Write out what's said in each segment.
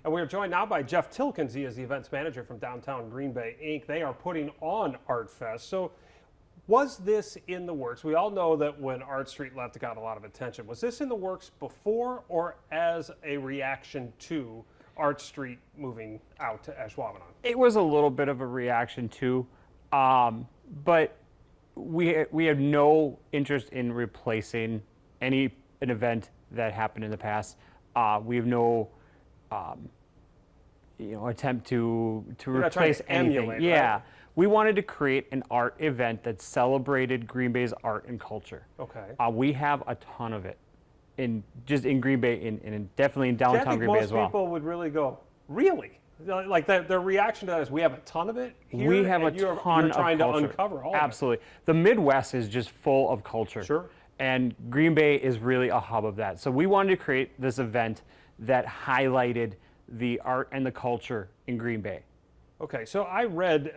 And we are joined now by Jeff Tilkins. He is the events manager from Downtown Green Bay, Inc. They are putting on Artfest. So was this in the works? We all know that when Art Street left, it got a lot of attention. Was this in the works before or as a reaction to Art Street moving out to Ashwaubenon? It was a little bit of a reaction too, but we had no interest in replacing an event that happened in the past. We have no attempt to replace anything. Emulate, yeah, right? We wanted to create an art event that celebrated Green Bay's art and culture. Okay. We have a ton of it in Green Bay, and definitely in downtown Green Bay as well. Most people would really go, really? Like their reaction to that is, we have a ton of it here. We have a you're ton of trying culture. to uncover all Absolutely. of it. The Midwest is just full of culture. Sure. And Green Bay is really a hub of that. So we wanted to create this event that highlighted the art and the culture in Green Bay. Okay, so I read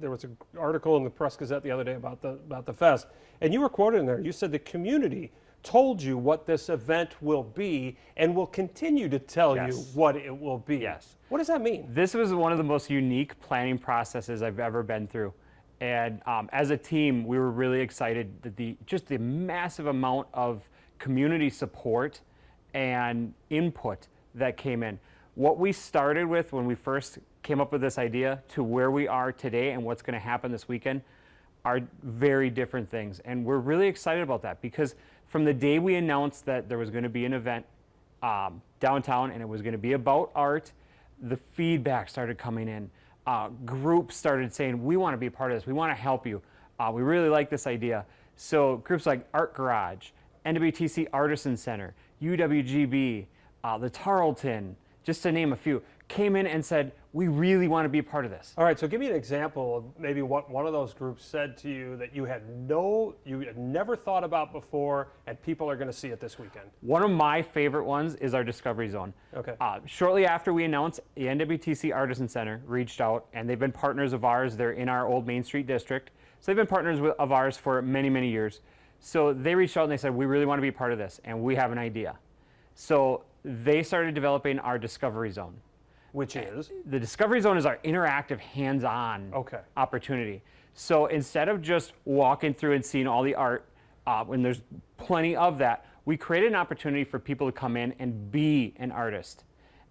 there was an article in the Press Gazette the other day about the fest, and you were quoted in there. You said the community told you what this event will be and will continue to tell you what it will be. Yes. What does that mean? This was one of the most unique planning processes I've ever been through. And as a team, we were really excited that the massive amount of community support and input that came in. What we started with when we first came up with this idea to where we are today and what's going to happen this weekend are very different things. And we're really excited about that because from the day we announced that there was going to be an event downtown and it was going to be about art, the feedback started coming in. Groups started saying, we want to be a part of this. We want to help you. We really like this idea. So groups like Art Garage, NWTC Artisan Center, UWGB, the Tarleton, just to name a few, came in and said, we really want to be a part of this. All right, so give me an example of maybe what one of those groups said to you that you had never thought about before, and people are going to see it this weekend. One of my favorite ones is our Discovery Zone. Okay. Shortly after we announced, the NWTC Artisan Center reached out, and they've been partners of ours. They're in our old Main Street district. So they've been partners of ours for many, many years. So they reached out and they said, we really want to be a part of this, and we have an idea. So they started developing our Discovery Zone. Which is? The Discovery Zone is our interactive, hands-on opportunity. So instead of just walking through and seeing all the art, when there's plenty of that, we created an opportunity for people to come in and be an artist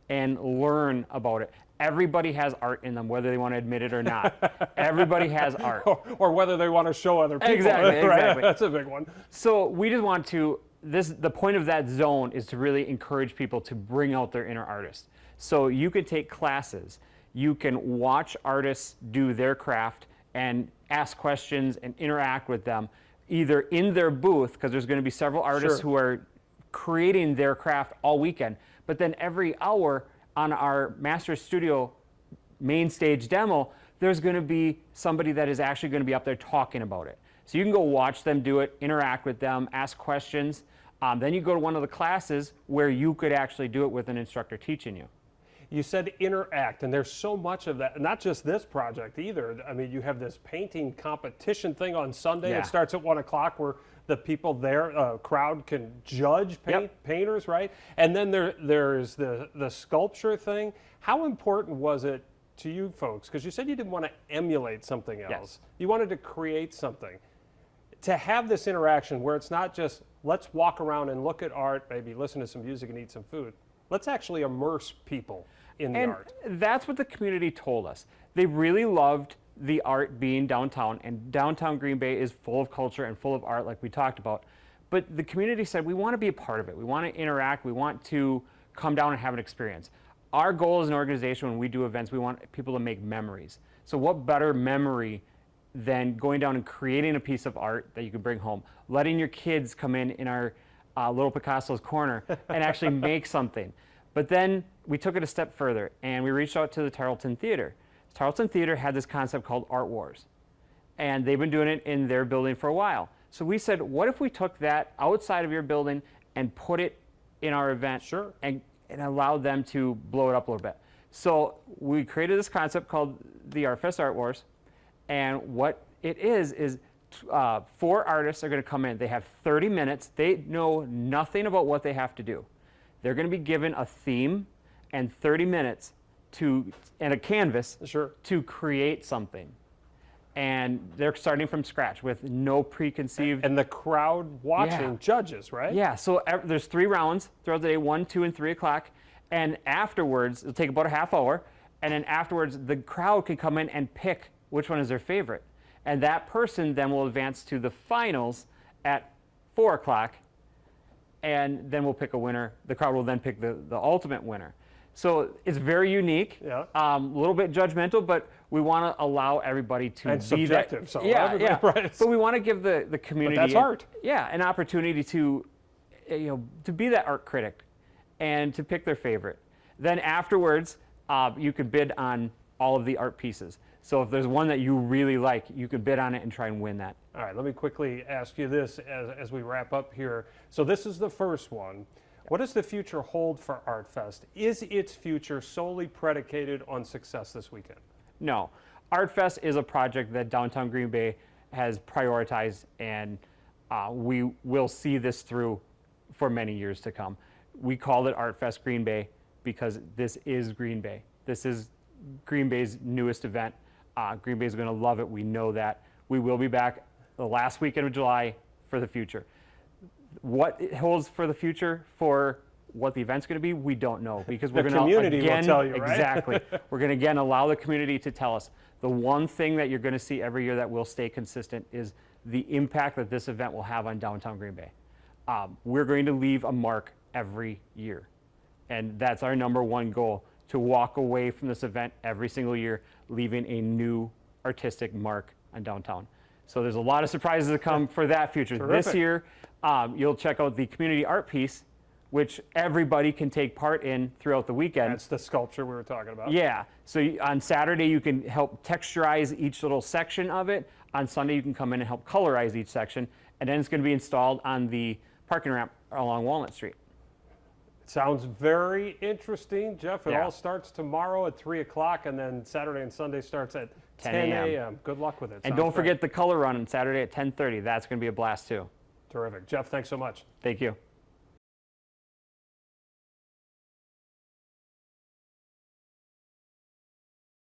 and learn about it. Everybody has art in them, whether they want to admit it or not. Everybody has art. Or whether they want to show other people. Exactly, right? exactly. That's a big one. So we just want to, the point of that zone is to really encourage people to bring out their inner artist. So you could take classes, you can watch artists do their craft and ask questions and interact with them, either in their booth, because there's going to be several artists who are creating their craft all weekend, but then every hour on our Master Studio main stage demo, there's going to be somebody that is actually going to be up there talking about it. So you can go watch them do it, interact with them, ask questions. Then you go to one of the classes where you could actually do it with an instructor teaching you. You said interact, and there's so much of that. Not just this project either. I mean, you have this painting competition thing on Sunday. Yeah. It starts at 1 o'clock where the people there, crowd can judge painters, right? And then there's the sculpture thing. How important was it to you folks? Because you said you didn't want to emulate something else. Yes. You wanted to create something. To have this interaction where it's not just, let's walk around and look at art, maybe listen to some music and eat some food. Let's actually immerse people in the art. That's what the community told us. They really loved the art being downtown, and downtown Green Bay is full of culture and full of art like we talked about. But the community said, we want to be a part of it. We want to interact. We want to come down and have an experience. Our goal as an organization when we do events, we want people to make memories. So what better memory than going down and creating a piece of art that you can bring home, letting your kids come in our little Picasso's corner and actually make something. But then we took it a step further and we reached out to the Tarleton Theater. Tarleton Theater had this concept called Art Wars, and they've been doing it in their building for a while. So we said, what if we took that outside of your building and put it in our event and allowed them to blow it up a little bit. So we created this concept called the Artfest Art Wars, and what it is 4 artists are going to come in. They have 30 minutes. They know nothing about what they have to do. They're going to be given a theme, and 30 minutes and a canvas Sure. to create something. And they're starting from scratch with no preconceived. And the crowd watching Yeah. judges, right? Yeah, so there's 3 rounds throughout the day, 1, 2, and 3 o'clock. And afterwards, it'll take about a half hour. And then afterwards, the crowd can come in and pick which one is their favorite. And that person then will advance to the finals at 4 o'clock. And then we'll pick a winner. The crowd will then pick the ultimate winner. So it's very unique, Yeah. a little bit judgmental, but we want to allow everybody to And be subjective, that. so Yeah, everybody- yeah. right. But we want to give the community. that's art. Yeah, an opportunity to, to be that art critic, and to pick their favorite. Then afterwards, you can bid on all of the art pieces. So if there's one that you really like, you can bid on it and try and win that. All right, let me quickly ask you this as we wrap up here. So this is the first one. What does the future hold for Artfest? Is its future solely predicated on success this weekend? No. Artfest is a project that Downtown Green Bay has prioritized, and we will see this through for many years to come. We called it Artfest Green Bay because this is Green Bay. This is Green Bay's newest event. Green Bay is going to love it. We know that. We will be back the last weekend of July for the future. What it holds for the future for what the event's going to be, we don't know, because we're going to community will again tell you, right? exactly. We're going to again allow the community to tell us. The one thing that you're going to see every year that will stay consistent is the impact that this event will have on downtown Green Bay. We're going to leave a mark every year, and that's our number one goal: to walk away from this event every single year, leaving a new artistic mark on downtown. So there's a lot of surprises to come for that future. Terrific. This year, you'll check out the community art piece, which everybody can take part in throughout the weekend. That's the sculpture we were talking about. Yeah, so on Saturday you can help texturize each little section of it. On Sunday you can come in and help colorize each section, and then it's going to be installed on the parking ramp along Walnut Street. Sounds very interesting, Jeff. It Yeah. all starts tomorrow at 3 o'clock, and then Saturday and Sunday starts at 10 10 a.m. a.m. Good luck with it. And Sounds don't great. forget the color run on Saturday at 10:30. That's going to be a blast too. Terrific. Jeff, thanks so much. Thank you.